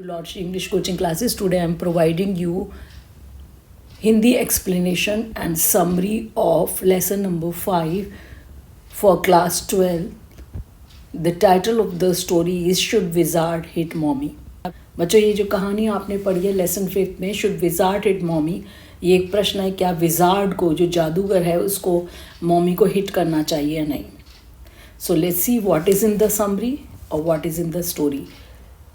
Lord's English coaching classes. Today I am providing you Hindi explanation and summary of lesson number 5 for class 12. The title of the story is Should Wizard Hit Mommy? बच्चों, ये जो कहानी आपने पढ़ी है lesson 5 में, should wizard hit mommy, ये एक प्रश्न है, क्या विजार्ड को, जो जादूगर है, उसको मॉमी को हिट करना चाहिए या नहीं. So let's see what is in the summary और what is in the story.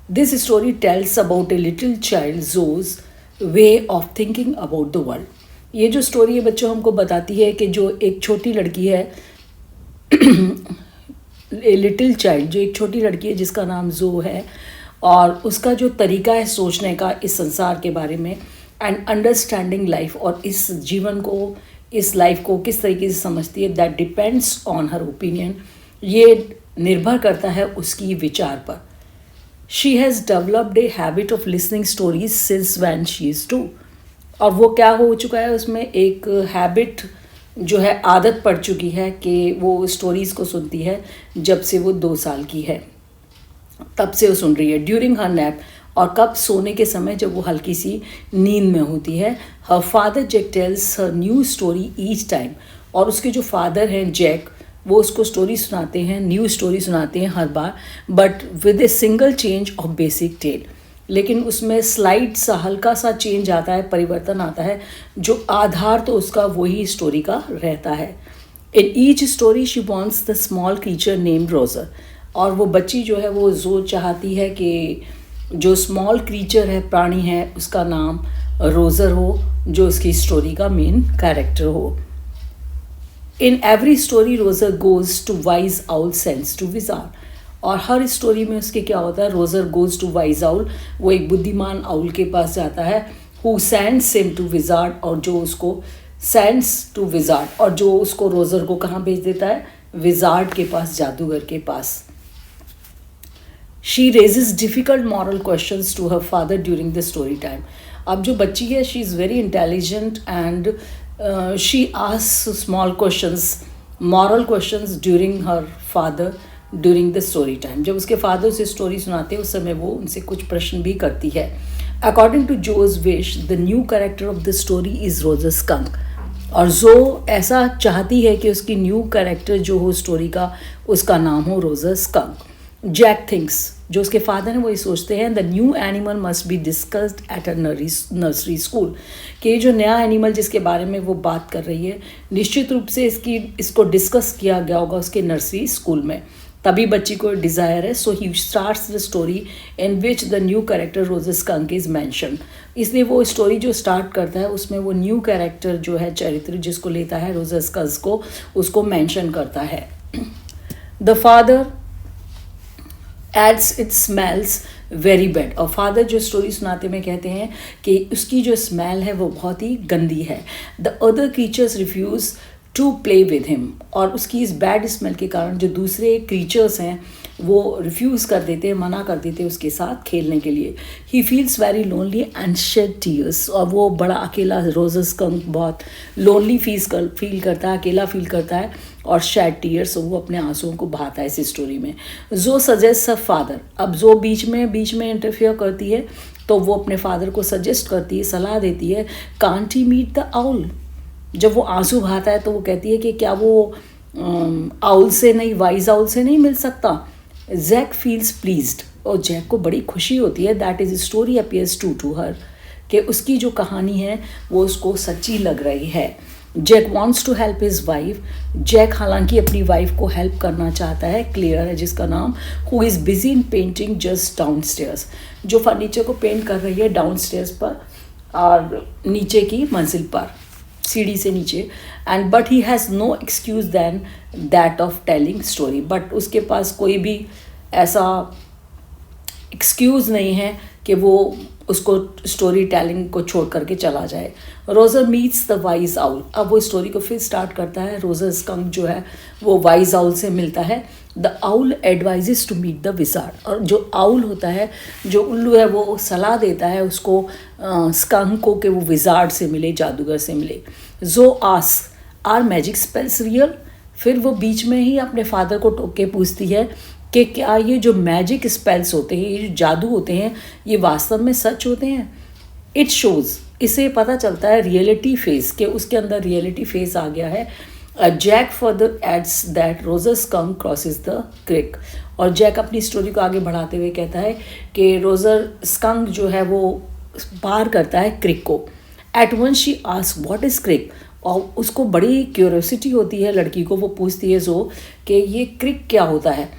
This story tells about a little child whose way of thinking about the world. ये जो स्टोरी है बच्चों हमको बताती है कि जो एक छोटी लड़की है, ए लिटिल चाइल्ड, जो एक छोटी लड़की है जिसका नाम जो है, और उसका जो तरीका है सोचने का इस संसार के बारे में एंड अंडरस्टैंडिंग लाइफ, और इस जीवन को, इस लाइफ को किस तरीके से समझती है, that depends on her opinion. ये निर्भर करता है उसकी विचार पर. She has developed a habit of listening stories since when she is 2. और वो क्या हो चुका है, उसमें एक हैबिट जो है, आदत पड़ चुकी है कि वो स्टोरीज़ को सुनती है जब से वो 2 साल की है, तब से वो सुन रही है. ड्यूरिंग हर नैप, और कब, सोने के समय जब वो हल्की सी नींद में होती है. हर फादर जैक टेल्स हर न्यू स्टोरी ईच टाइम. और उसके जो फादर हैं जैक, वो उसको स्टोरी सुनाते हैं, न्यू स्टोरी सुनाते हैं हर बार, but with a single change of basic tale. लेकिन उसमें स्लाइड सा, हल्का सा चेंज आता है, परिवर्तन आता है, जो आधार तो उसका वही स्टोरी का रहता है. In each story she wants the small creature named Roger. और वो बच्ची जो है वो जो चाहती है कि जो स्मॉल क्रीचर है, प्राणी है, उसका नाम रोज़र हो, जो उसकी स्टोरी का मेन कैरेक्टर हो. In every story Roger goes to wise owl sends to wizard. और हर स्टोरी में उसके क्या होता है, Roger goes to wise owl, वो एक बुद्धिमान आउल के पास जाता है, who sends him to wizard, और जो उसको सेंड्स टू विजार्ड, और जो उसको रोज़र को कहाँ भेज देता है, विजार्ड के पास, जादूगर के पास. She raises difficult moral questions to her father during the story time. अब जो बच्ची है, she is very intelligent and she asks small questions, moral questions during her father during the story time. जब उसके फादर उसे story सुनाते हैं उस समय वो उनसे कुछ प्रश्न भी करती है. According to whose wish, the new character of the story is Roger Skunk. और जो ऐसा चाहती है कि उसकी न्यू कैरेक्टर जो हो स्टोरी का, उसका नाम हो रोजर स्कंक. जैक थिंक्स, जो उसके फादर हैं, वो ये सोचते हैं, the new animal must be discussed at a nursery school. कि जो नया एनिमल जिसके बारे में वो बात कर रही है, निश्चित रूप से इसको डिस्कस किया गया होगा उसके नर्सरी स्कूल में. तभी बच्ची को डिज़ायर है. So he starts the story in which the new character Roger Skunk is mention. इसलिए वो स्टोरी जो स्टार्ट करता है उसमें वो न्यू कैरेक्टर जो है, चरित्र जिसको लेता है रोजर स्कंक को, उसको मैंशन करता है. The father adds it smells very bad. और फादर जो स्टोरी सुनाते में कहते हैं कि उसकी जो स्मेल है वो बहुत ही गंदी है. The other creatures refuse to play with him. और उसकी इस बैड स्मेल के कारण जो दूसरे क्रीचर्स हैं वो रिफ्यूज़ कर देते हैं, मना कर देते हैं उसके साथ खेलने के लिए. He feels very lonely and shed tears. और वो बड़ा अकेला, रोजर स्कंक बहुत लोनली फील करता है, अकेला फील करता है, और शेड टीयर्स, वो अपने आंसुओं को बहाता है इस स्टोरी में. जो सजेस्ट हर फादर. अब जो बीच में इंटरफेयर करती है, तो वो अपने फादर को सजेस्ट करती है, सलाह देती है, can't he meet the owl. जब वो आंसू बहाता है तो वो कहती है कि क्या वो आउल से नहीं, वाइज आउल से नहीं मिल सकता. Jack feels pleased. और जैक को बड़ी खुशी होती है, that is story appears true to her, कि उसकी जो कहानी है वो उसको सच्ची लग रही है. Jack wants to help his wife. Jack हालांकि अपनी वाइफ को हेल्प करना चाहता है, क्लियर है जिसका नाम, who is busy in painting just down stairs. जो फर्नीचर को पेंट कर रही है डाउन स्टेयर्स पर, और नीचे की मंजिल पर, सीढ़ी से नीचे. And but he has no excuse than that of telling story. But उसके पास कोई भी ऐसा एक्सक्यूज़ नहीं है कि वो उसको स्टोरी टेलिंग को छोड़ करके चला जाए. रोज़र मीट्स द वाइज आउल. अब वो स्टोरी को फिर स्टार्ट करता है. रोज़र स्कंक जो है वो वाइज आउल से मिलता है. The owl advises to meet the wizard. और जो आउल होता है, जो उल्लू है, वो सलाह देता है उसको, स्कंक को, कि वो विजार्ड से मिले, जादूगर से मिले. Jo ask are magic spells real. फिर वो बीच में ही अपने फादर को टोक के पूछती है कि क्या ये जो मैजिक स्पेल्स होते हैं, ये जो जादू होते हैं, ये वास्तव में सच होते हैं। इट शोज़, इससे पता चलता है रियलिटी फेस, कि उसके अंदर रियलिटी फेस आ गया है। Jack further adds that Roger Skunk crosses the creek, और जैक अपनी स्टोरी को आगे बढ़ाते हुए कहता है कि रोजर स्कंक जो है वो पार करता है क्रिक को। At once she ask what is creek, और उसको बड़ी क्यूरियोसिटी होती है लड़की को, वो पूछती है जो कि ये क्रिक क्या होता है,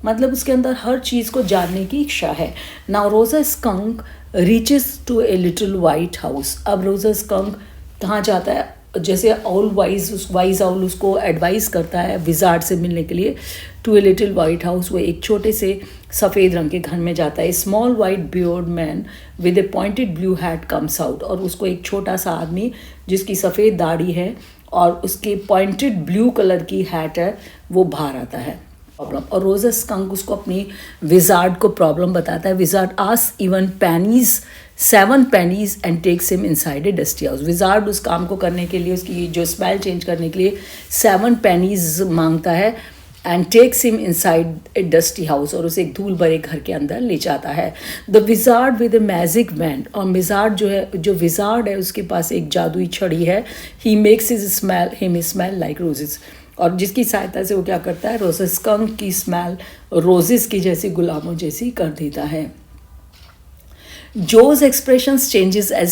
मतलब उसके अंदर हर चीज़ को जानने की इच्छा है। Now Roger skunk reaches to a little white house. अब रोजर स्कंक कहाँ जाता है, जैसे आउल वाइज आउल उसको एडवाइस करता है विजार्ड से मिलने के लिए, to a little white house, वो एक छोटे से सफ़ेद रंग के घर में जाता है। Small white beard man with A pointed blue hat comes out, और उसको एक छोटा सा आदमी जिसकी सफ़ेद दाढ़ी है और उसकी पॉइंटेड ब्लू कलर की हैट है, वो बाहर आता है। प्रॉब्लम, और रोजर स्कंक उसको अपनी विजार्ड को प्रॉब्लम बताता है। Wizard ask even pennies 7 pennies and takes him inside a dusty house. Wizard उस काम को करने के लिए, उसकी जो स्मेल चेंज करने के लिए 7 pennies मांगता है and takes him inside a dusty house, और उसे एक धूल भरे घर के अंदर ले जाता है। The wizard with a magic band, और विजार्ड जो है, जो विजार्ड है उसके पास एक जादुई छड़ी है। He makes him smell like roses, और जिसकी सहायता से वो क्या करता है, रोजर स्कंक की स्मेल रोजेस की जैसी, गुलाबों जैसी कर देता है। Whose expressions changes as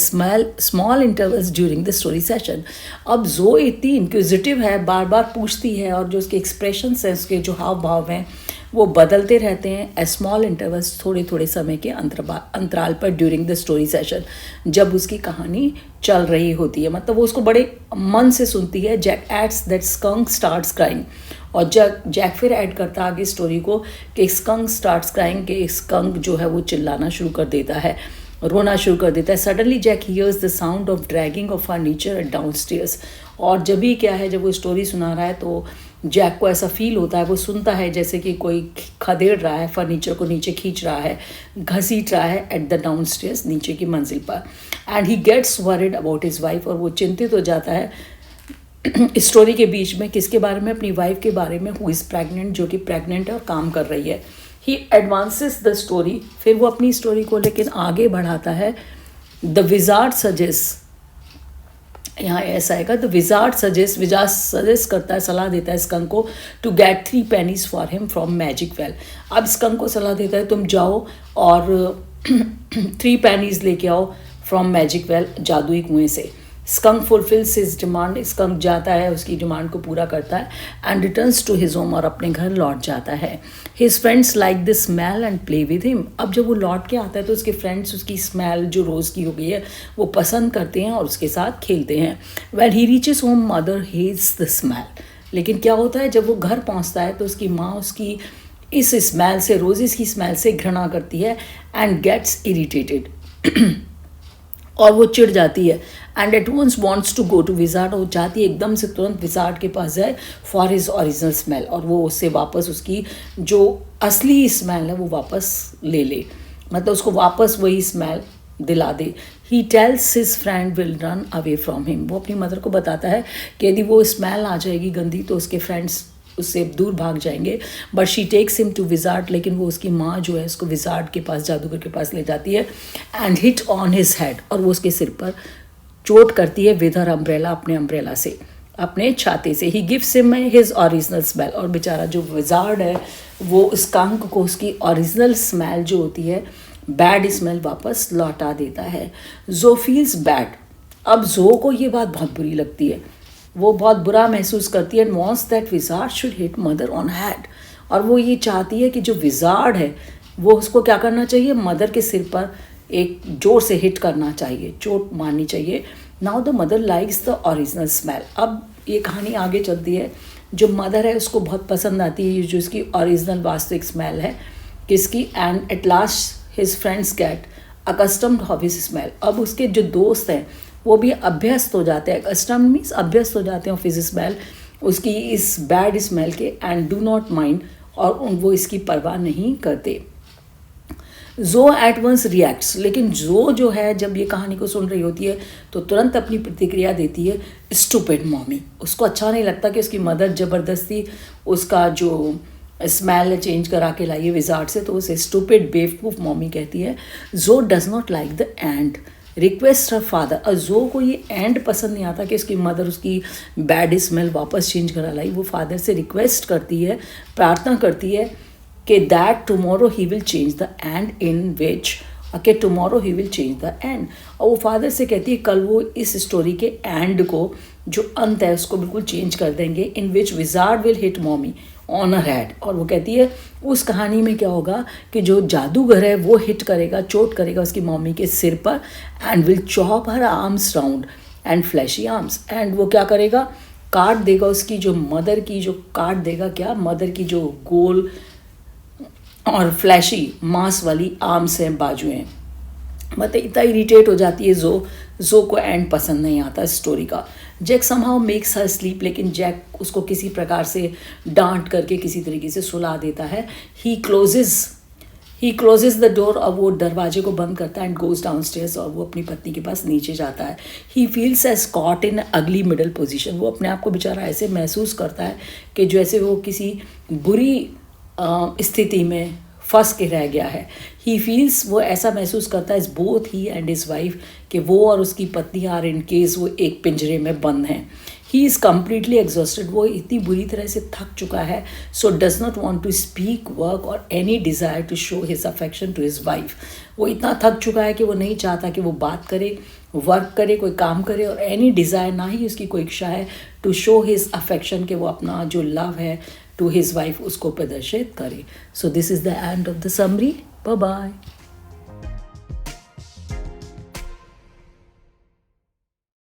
small intervals during the story session. अब जो इतनी इंक्विजिटिव है, बार बार पूछती है, और जो उसके एक्सप्रेशंस हैं, उसके जो हाव भाव हैं, वो बदलते रहते हैं एज स्मॉल इंटरवल्स, थोड़े थोड़े समय के अंतराल पर ड्यूरिंग द स्टोरी सेशन, जब उसकी कहानी चल रही होती है। मतलब वो उसको बड़े मन से सुनती है। Jack adds that skunk starts crying, और जैक फिर ऐड करता है आगे स्टोरी को कि स्कंक स्टार्ट्स क्राइंग, कि स्कंक जो है वो चिल्लाना शुरू कर देता है, रोना शुरू कर देता है। Suddenly Jack hears the sound of dragging of furniture down stairs, और जब भी क्या है, जब वो स्टोरी सुना रहा है तो जैक को ऐसा फील होता है, वो सुनता है जैसे कि कोई खदेड़ रहा है, फर्नीचर को नीचे खींच रहा है, घसीट रहा है एट द डाउन स्टेयर्स, नीचे की मंजिल पर। And he gets worried about his wife, और वो चिंतित हो जाता है स्टोरी के बीच में, किसके बारे में, अपनी वाइफ के बारे में, हु इज़ प्रेग्नेंट, जो कि प्रेग्नेंट है और काम कर रही है। ही एडवांसेस द स्टोरी, फिर वो अपनी स्टोरी को लेकिन आगे बढ़ाता है। द विजार्ड सजेस्ट, यहाँ ऐसा आएगा, द विजार्ड सजेस्ट करता है, सलाह देता है स्कंक को, to get 3 pennies for him from magic well. अब स्कंक को सलाह देता है, तुम जाओ और 3 pennies लेके आओ फ्रॉम मैजिक वेल, जादुई कुएं से। Skunk fulfils his demand, skunk जाता है, उसकी डिमांड को पूरा करता है and returns to his home, और अपने घर लौट जाता है। His friends like the smell and play with him. अब जब वो लौट के आता है तो उसके फ्रेंड्स उसकी स्मेल जो रोज़ की हो गई है वो पसंद करते हैं और उसके साथ खेलते हैं। When he reaches home mother hates the smell, लेकिन क्या होता है, जब वो घर पहुंचता है तो उसकी माँ उसकी इस स्मेल से, रोजेस की स्मेल से घृणा करती है एंड गेट्स इरिटेटेड, और वो चिढ़ जाती है। And at once wants to go to wizard, वो चाहती है एकदम से तुरंत विजार्ड के पास जाए फॉर हिज ओरिजिनल स्मेल, और वो उससे वापस उसकी जो असली स्मेल है वो वापस ले ले, मतलब उसको वापस वही स्मेल दिला दे। He tells his friend will run away from him, वो अपनी मदर को बताता है कि यदि वो स्मेल आ जाएगी गंदी तो उसके फ्रेंड्स उससे दूर भाग जाएंगे। But she takes him to wizard, लेकिन वो उसकी माँ जो है उसको विजार्ड के पास, जादूगर के पास ले जाती है and hit on his head, और वो उसके सिर पर चोट करती है विद हर अम्ब्रेला, अपने अम्ब्रेला से, अपने छाते से। He gives him his original smell, और बेचारा जो विजार्ड है वो स्कंक को उसकी ओरिजिनल स्मेल जो होती है, बैड स्मेल, वापस लौटा देता है। जो फील्स बैड, अब जो को ये बात बहुत बुरी लगती है, वो बहुत बुरा महसूस करती है। And wants that wizard should hit mother on head, और वो ये चाहती है कि जो विजार्ड है वो उसको क्या करना चाहिए, मदर के सिर पर एक जोर से हिट करना चाहिए, चोट मारनी चाहिए। Now the mother likes the original smell, अब ये कहानी आगे चलती है। जो मदर है उसको बहुत पसंद आती है ये जो इसकी ओरिजिनल वास्तविक स्मेल है किसकी। And at last his friends gate accustomed of his smell, अब उसके जो दोस्त हैं वो भी अभ्यस्त हो जाते हैं, अकस्टम्ड मीन्स अभ्यस्त हो जाते हैं ऑफ हिज स्मेल, उसकी इस बैड स्मेल के, एंड डू नॉट माइंड, और वो इसकी परवाह नहीं करते। जो एट वंस रिएक्ट्स, लेकिन जो है जब ये कहानी को सुन रही होती है तो तुरंत अपनी प्रतिक्रिया देती है, स्टूपिड मॉमी। उसको अच्छा नहीं लगता कि उसकी मदर ज़बरदस्ती उसका जो स्मेल चेंज करा के लाइए विजार्ड से, तो उसे स्टूपिड बेवकूफ़ मॉमी कहती है। जो does not like the end request her father, और जो को ये एंड पसंद नहीं आता कि उसकी मदर उसकी बैड स्मेल वापस चेंज करा लाई, वो फादर से रिक्वेस्ट करती है, प्रार्थना करती है कि that tomorrow he will change the end in which, कि tomorrow he will change the end. और वो फादर से कहती है कल वो इस स्टोरी के एंड को, जो अंत है उसको बिल्कुल चेंज कर देंगे, in which wizard will hit mommy on her head. और वो कहती है उस कहानी में क्या होगा कि जो जादूगर है वो हिट करेगा, चोट करेगा उसकी मॉमी के सिर पर, and will chop her arms round and fleshy arms. And वो क्या करेगा, काट देगा उसकी जो मदर की, जो काट देगा क्या, मदर की जो गोल और फ्लैशी मांस वाली आर्म्स हैं, बाजुएं। मतलब इतना इरिटेट हो जाती है जो को एंड पसंद नहीं आता स्टोरी का। Jack somehow makes her sleep, लेकिन जैक उसको किसी प्रकार से डांट करके किसी तरीके से सुला देता है। ही क्लोजेज द डोर, और वो दरवाजे को बंद करता है, एंड गोज डाउन स्टेयर्स, और वो अपनी पत्नी के पास नीचे जाता है। He feels as caught in ugly middle position, वो अपने आप को बेचारा ऐसे महसूस करता है कि जैसे वो किसी बुरी स्थिति में फंस के रह गया है। ही फील्स, वो ऐसा महसूस करता है is both he and his wife, कि वो और उसकी पत्नी आर इन केस वो एक पिंजरे में बंद हैं। ही इज़ कम्प्लीटली एग्जॉस्टेड, वो इतनी बुरी तरह से थक चुका है। So does not want to speak, work और any desire to show his affection to his wife. वो इतना थक चुका है कि वो नहीं चाहता कि वो बात करे, वर्क करे, कोई काम करे, और एनी डिज़ायर, ना ही उसकी कोई इच्छा है टू शो हिज अफेक्शन, कि वो अपना जो लव है टू हिज वाइफ उसको प्रदर्शित करे। So this is the end of the summary. Bye bye.